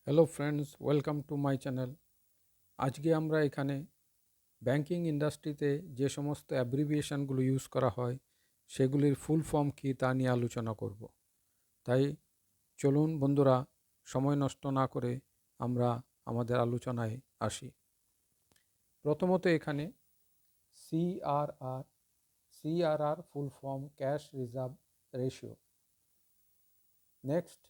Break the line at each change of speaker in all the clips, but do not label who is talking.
Hello friends, welcome to my channel. আজকে আমরা এখানে ব্যাংকিং ইন্ডাস্ট্রিতে যে সমস্ত অ্যাব্রিভিয়েশনগুলো ইউজ করা হয় সেগুলির ফুল ফর্ম কী তা নিয়ে আলোচনা করব। তাই চলুন বন্ধুরা, সময় নষ্ট না করে আমরা আমাদের আলোচনায় আসি। প্রথমত এখানে CRR CRR full form cash reserve ratio. Next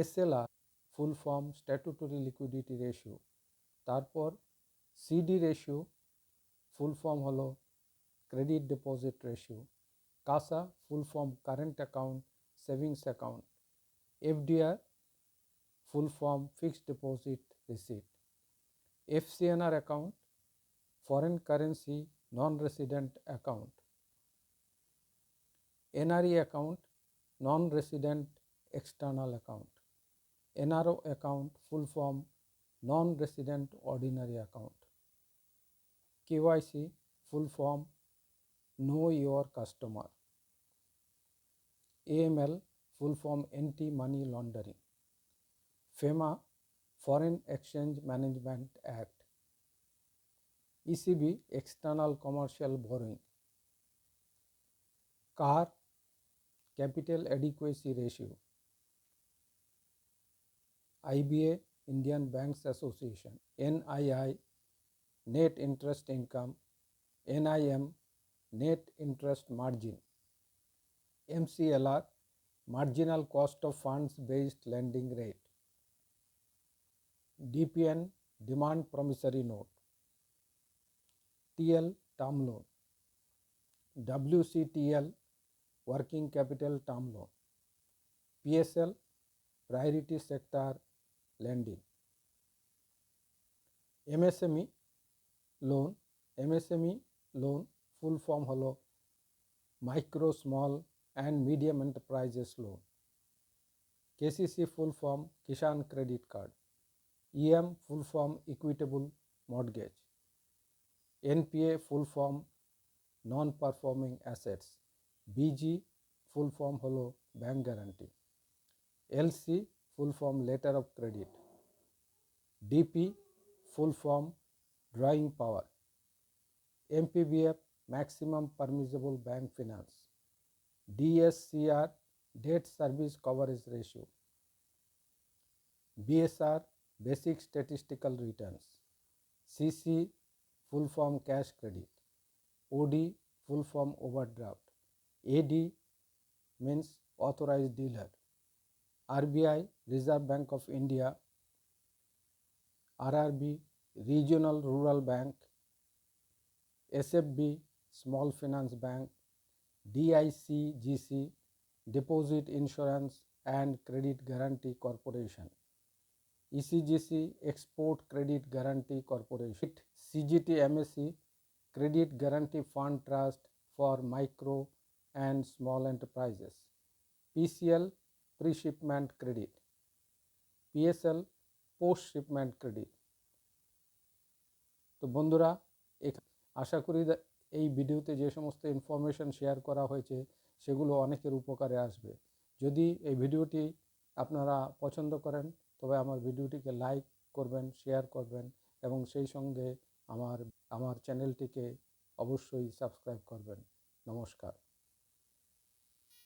SLR full form statutory liquidity ratio. তারপর সিডি রেশিও ফুল ফর্ম হলো credit deposit ratio. CASA full form current account savings account. FDR full form fixed deposit receipt. FCNR account foreign currency non resident account. NRE account non resident external account. NRO account full form non resident ordinary account. KYC full form know your customer. AML full form anti-money laundering. FEMA Foreign Exchange Management Act. ECB external commercial borrowing. CAR capital adequacy ratio. IBA Indian Banks Association. NII net interest income. NIM net interest margin. MCLR marginal cost of funds based lending rate. DPN demand promissory note. TL term loan. WCTL working capital term loan. PSL priority sector lending. MSME loan. MSME loan full form holo micro small and medium enterprises loan. KCC full form Kisan credit card. EM full form equitable mortgage. NPA full form non-performing assets. BG full form holo bank guarantee. LC full form letter of credit. DP full form drawing power. MPBF maximum permissible bank finance. DSCR debt service coverage ratio. BSR basic statistical returns. CC full form cash credit. OD full form overdraft. AD means authorized dealer. RBI Reserve Bank of India. RRB Regional Rural Bank. SFB Small Finance Bank. DICGC Deposit Insurance and Credit Guarantee Corporation. ECGC Export Credit Guarantee Corporation. CGT MSC Credit Guarantee Fund Trust for Micro and Small Enterprises. PCL Pre-Shipment Credit. PSL Post-Shipment Credit. তো বন্ধুরা, আশা করি এই ভিডিওতে যে সমস্ত information share করা হয়েছে সেগুলো অনেকের উপকারে আসবে। যদি এই ভিডিওটি আপনারা পছন্দ করেন তবে আমার ভিডিওটিকে লাইক করবেন, শেয়ার করবেন এবং সেই সঙ্গে আমার চ্যানেলটিকে অবশ্যই সাবস্ক্রাইব করবেন। নমস্কার।